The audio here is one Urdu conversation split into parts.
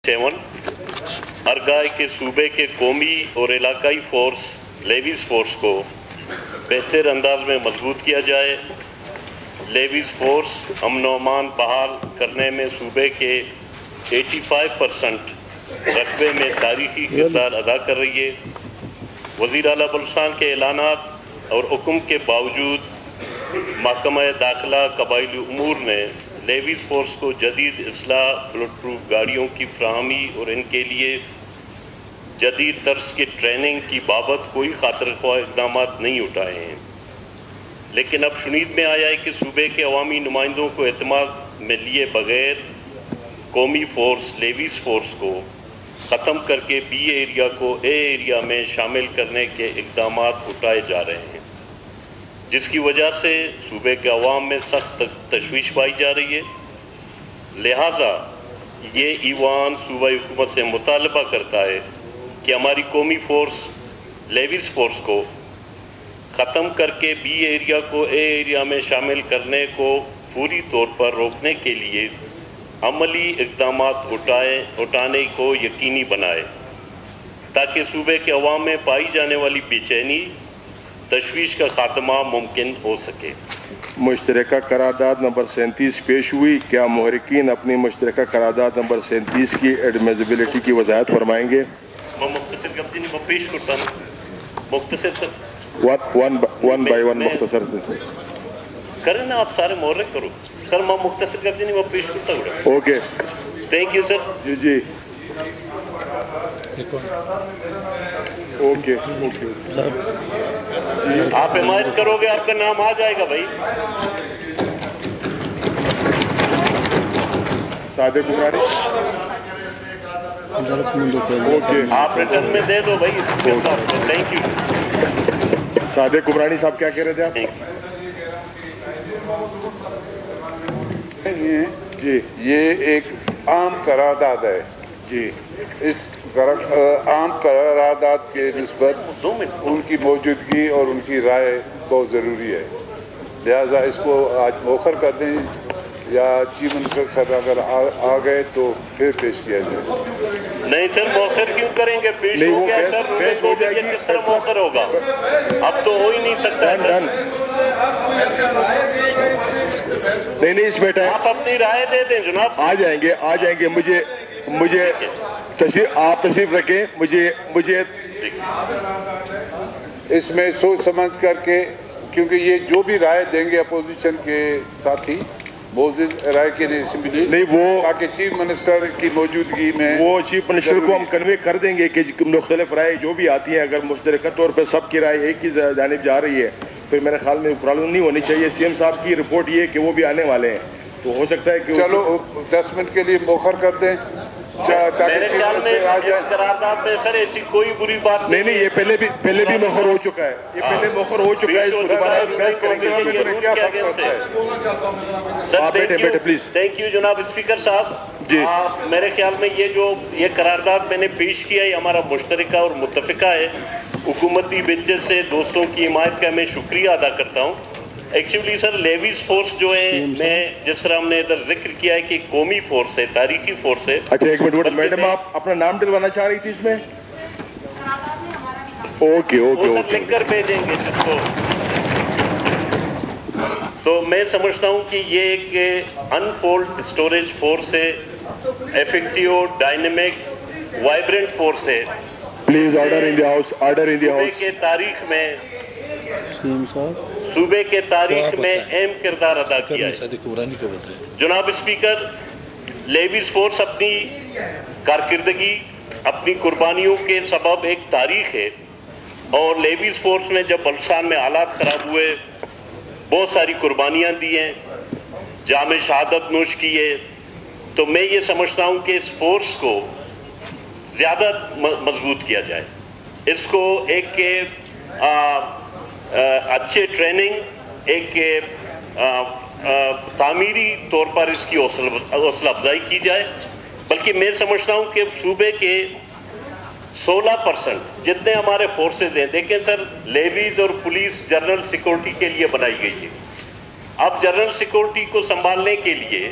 7 ارگائے کے صوبے کے قومی اور علاقائی فورس لیویز فورس کو بہتر انداز میں مضبوط کیا جائے. لیویز فورس امن و امان بحال کرنے میں صوبے کے 85% رقبے میں تاریخی کردار ادا کر رہی ہے. وزیر اعلیٰ بلوچستان کے اعلانات اور حکم کے باوجود محکمہ داخلہ قبائلی امور نے لیویز فورس کو جدید اسلحہ بلٹ پروف گاڑیوں کی فراہمی اور ان کے لیے جدید طرز کی ٹریننگ کی بابت کوئی خاطر خواہ اقدامات نہیں اٹھائے ہیں. لیکن اب شنید میں آیا ہے کہ صوبے کے عوامی نمائندوں کو اعتماد میں لیے بغیر قومی فورس لیویز فورس کو ختم کر کے بی ایریا کو اے ایریا میں شامل کرنے کے اقدامات اٹھائے جا رہے ہیں، جس کی وجہ سے صوبے کے عوام میں سخت تشویش پائی جا رہی ہے. لہٰذا یہ ایوان صوبائی حکومت سے مطالبہ کرتا ہے کہ ہماری قومی فورس لیویز فورس کو ختم کر کے بی ایریا کو اے ایریا میں شامل کرنے کو فوری طور پر روکنے کے لیے عملی اقدامات اٹھانے کو یقینی بنائے تاکہ صوبے کے عوام میں پائی جانے والی بے چینی تشویش کا خاتمہ ممکن ہو سکے. مشترکہ قرارداد نمبر 37 پیش ہوئی. کیا محرکین اپنی مشترکہ قرارداد نمبر 37 کی ایڈمیزیبلٹی کی وضاحت فرمائیں گے؟ میں مختصر قبضی نہیں پیش کرتا ہوں. مختصر سر ون بائی ون مختصر سے کریں نا آپ سارے محرک کرو سر. میں مختصر قبضی نہیں پیش کرتا ہوں. Okay thank you sir. جی اوکے آپ حمایت کرو گے آپ کا نام آ جائے گا بھائی. صادق عمرانی آپ ریٹرن میں دے دو بھائی. Thank you. صادق عمرانی صاحب کیا کہہ رہے تھے آپ؟ جی یہ ایک عام قرارداد ہے. جی اس عام قرارداد کے نسبت ان کی موجودگی اور ان کی رائے بہت ضروری ہے. لہذا اس کو آج مؤخر کر دیں یا چیف منسٹر صاحب اگر آ گئے تو پھر پیش کیا جائے. نہیں سر مؤخر کیوں کریں گے؟ پیش ہو گیا سر. پیش ہو جائے گی. کس طرح مؤخر ہوگا؟ اب تو ہو ہی نہیں سکتا سر. نہیں اس بیٹا آپ اپنی رائے دے دیں جناب. آ جائیں گے. مجھے آپ تشریف رکھیں. مجھے اس میں سوچ سمجھ کر کے، کیونکہ یہ جو بھی رائے دیں گے اپوزیشن کے ساتھی موجود رائے کے لیے اسمبلی نہیں وہ تاکہ چیف منسٹر کی موجودگی میں وہ چیف منسٹر کو ہم کنوے کر دیں گے کہ مختلف رائے جو بھی آتی ہیں اگر مشترکہ طور پہ سب کی رائے ایک ہی جانب جا رہی ہے پھر میرے خیال میں پرابلم نہیں ہونی چاہیے. سی ایم صاحب کی رپورٹ یہ کہ وہ بھی آنے والے ہیں تو ہو سکتا ہے کہ چلو 10 منٹ کے لیے مؤخر کر دیں. میرے خیال میں اس قرارداد میں سر ایسی کوئی بری بات نہیں. یہ پہلے بھی مؤخر ہو چکا ہے. یہ پہلے مؤخر ہو چکا ہے. اس کو دوبارہ بحث کریں گے. سر بیٹے پلیز. تھینک یو جناب اسپیکر صاحب. جی میرے خیال میں یہ قرارداد میں نے پیش کیا ہے ہمارا مشترکہ اور متفقہ ہے. حکومتی بنچ سے دوستوں کی حمایت کا میں شکریہ ادا کرتا ہوں. ایکچولی سر لیویز فورس جو ہے میں جس طرح ہم نے ادھر ذکر کیا ہے کہ قومی فورس ہے، تاریخی فورس ہے. اچھا ایک منٹ میڈم آپ اپنا نام ڈلوانا چاہ رہی تھی اس میں؟ اوکے لکھ کر بھیجیں گے جس کو. تو میں سمجھتا ہوں کہ یہ ایک انفولڈ اسٹوریج فورس ہے، ایفیکٹیو ڈائنامک وائبرنٹ فورس ہے. Please order in the house. صوبے کے تاریخ میں اہم کردار ادا کیا ہے. جناب اسپیکر لیویز فورس اپنی کارکردگی اپنی قربانیوں کے سبب ایک تاریخ ہے اور لیویز فورس نے جب بلوچستان میں حالات خراب ہوئے بہت ساری قربانیاں دی ہیں، جام شہادت نوش کی ہے. تو میں یہ سمجھتا ہوں کہ اس فورس کو زیادہ مضبوط کیا جائے. اس کو ایک اچھے ٹریننگ ایک تعمیری طور پر اس کی حوصلہ افزائی کی جائے. بلکہ میں سمجھتا ہوں کہ صوبے کے 16% جتنے ہمارے فورسز ہیں، دیکھیں سر لیویز اور پولیس جنرل سیکورٹی کے لیے بنائی گئی ہے. اب جنرل سیکورٹی کو سنبھالنے کے لیے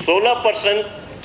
16%